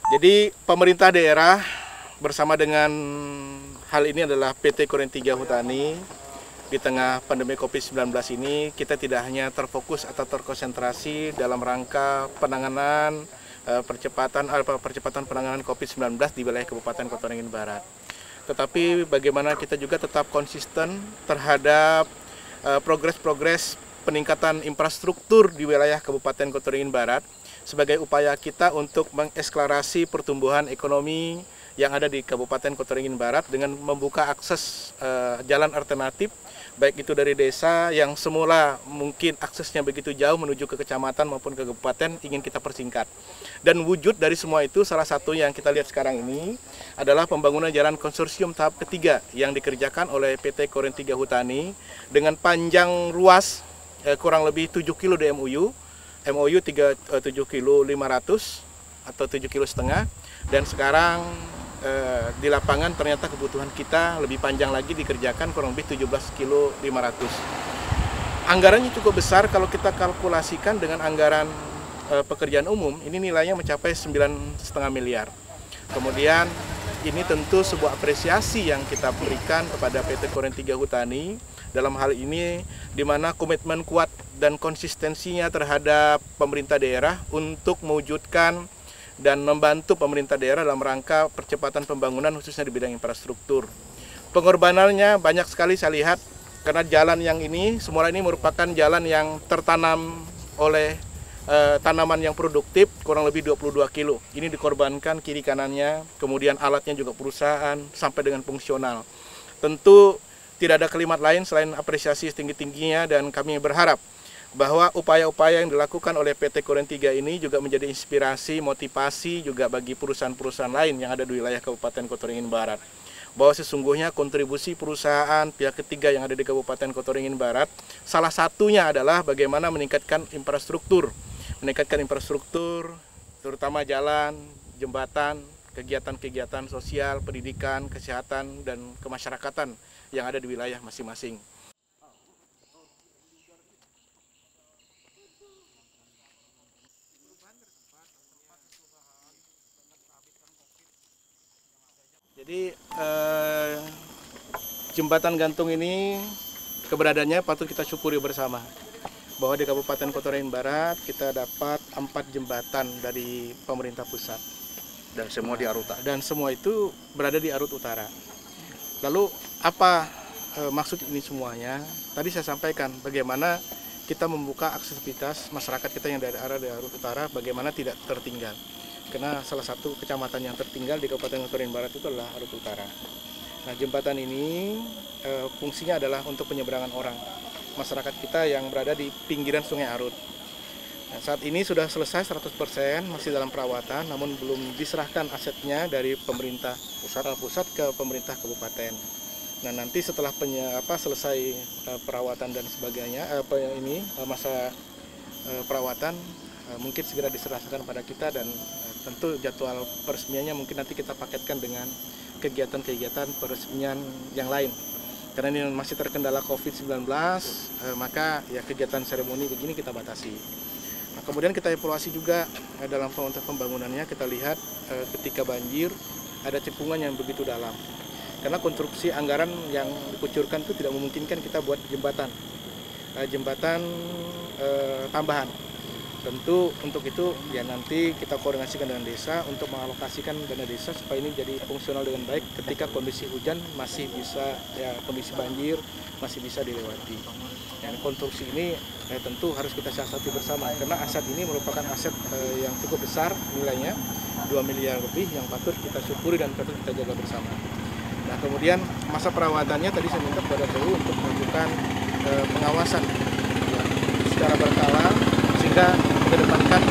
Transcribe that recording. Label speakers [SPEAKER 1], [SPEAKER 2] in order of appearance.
[SPEAKER 1] Jadi pemerintah daerah bersama dengan hal ini adalah PT Korem 3 Hutani. Di tengah pandemi COVID-19 ini, kita tidak hanya terfokus atau terkonsentrasi dalam rangka penanganan percepatan penanganan COVID-19 di wilayah Kabupaten Kota Waringin Barat. Tetapi bagaimana kita juga tetap konsisten terhadap progres peningkatan infrastruktur di wilayah Kabupaten Kota Waringin Barat sebagai upaya kita untuk mengekselerasi pertumbuhan ekonomi yang ada di Kabupaten Kota Waringin Barat dengan membuka akses jalan alternatif, baik itu dari desa yang semula mungkin aksesnya begitu jauh menuju ke kecamatan maupun ke kabupaten, ingin kita persingkat. Dan wujud dari semua itu, salah satu yang kita lihat sekarang ini adalah pembangunan jalan konsorsium tahap ketiga yang dikerjakan oleh PT Korem 3 Hutani dengan panjang ruas kurang lebih 7 kilo di MOU 7 kilo 500 atau 7 kilo setengah, dan sekarang di lapangan ternyata kebutuhan kita lebih panjang lagi dikerjakan kurang lebih 17 kilo 500. Anggarannya cukup besar kalau kita kalkulasikan dengan anggaran pekerjaan umum, ini nilainya mencapai 9,5 miliar. Kemudian ini tentu sebuah apresiasi yang kita berikan kepada PT Korem 3 Hutani dalam hal ini, di mana komitmen kuat dan konsistensinya terhadap pemerintah daerah untuk mewujudkan dan membantu pemerintah daerah dalam rangka percepatan pembangunan khususnya di bidang infrastruktur. Pengorbanannya banyak sekali saya lihat, karena jalan yang ini semula ini merupakan jalan yang tertanam oleh tanaman yang produktif kurang lebih 22 kilo. Ini dikorbankan kiri kanannya, kemudian alatnya juga perusahaan sampai dengan fungsional. Tentu tidak ada kalimat lain selain apresiasi setinggi-tingginya, dan kami berharap bahwa upaya-upaya yang dilakukan oleh PT Korem 3 ini juga menjadi inspirasi, motivasi juga bagi perusahaan-perusahaan lain yang ada di wilayah Kabupaten Kota Waringin Barat. Bahwa sesungguhnya kontribusi perusahaan pihak ketiga yang ada di Kabupaten Kota Waringin Barat, salah satunya adalah bagaimana meningkatkan infrastruktur terutama jalan, jembatan, kegiatan-kegiatan sosial, pendidikan, kesehatan, dan kemasyarakatan yang ada di wilayah masing-masing. Jadi jembatan gantung ini keberadaannya patut kita syukuri bersama, bahwa di Kabupaten Kota Waringin Barat kita dapat 4 jembatan dari pemerintah pusat.
[SPEAKER 2] Dan semua di Arut Utara.
[SPEAKER 1] Dan semua itu berada di Arut Utara. Lalu apa maksud ini semuanya? Tadi saya sampaikan bagaimana kita membuka aksesibilitas masyarakat kita yang dari Arut Utara, bagaimana tidak tertinggal. Karena salah satu kecamatan yang tertinggal di Kabupaten Kota Waringin Barat itu adalah Arut Utara. Nah, jembatan ini fungsinya adalah untuk penyeberangan orang, masyarakat kita yang berada di pinggiran Sungai Arut. Nah, saat ini sudah selesai 100%, masih dalam perawatan, namun belum diserahkan asetnya dari pemerintah pusat ke pemerintah kabupaten. Nah, nanti setelah selesai perawatan dan sebagainya, masa perawatan mungkin segera diserahkan pada kita, dan tentu jadwal peresmiannya mungkin nanti kita paketkan dengan kegiatan-kegiatan peresmian yang lain. Karena ini masih terkendala COVID-19, maka ya kegiatan seremoni begini kita batasi. Nah, kemudian kita evaluasi juga dalam konteks pembangunannya, kita lihat ketika banjir ada cekungan yang begitu dalam. Karena konstruksi anggaran yang dikucurkan itu tidak memungkinkan kita buat jembatan tambahan. Tentu untuk itu ya nanti kita koordinasikan dengan desa untuk mengalokasikan dana desa supaya ini jadi fungsional dengan baik ketika kondisi hujan masih bisa, ya kondisi banjir masih bisa dilewati. Dan konstruksi ini tentu harus kita siasati bersama, karena aset ini merupakan aset yang cukup besar nilainya, 2 miliar lebih, yang patut kita syukuri dan patut kita jaga bersama. Nah, kemudian masa perawatannya tadi saya minta kepada PU untuk melakukan pengawasan secara berkala, sehingga mengedepankan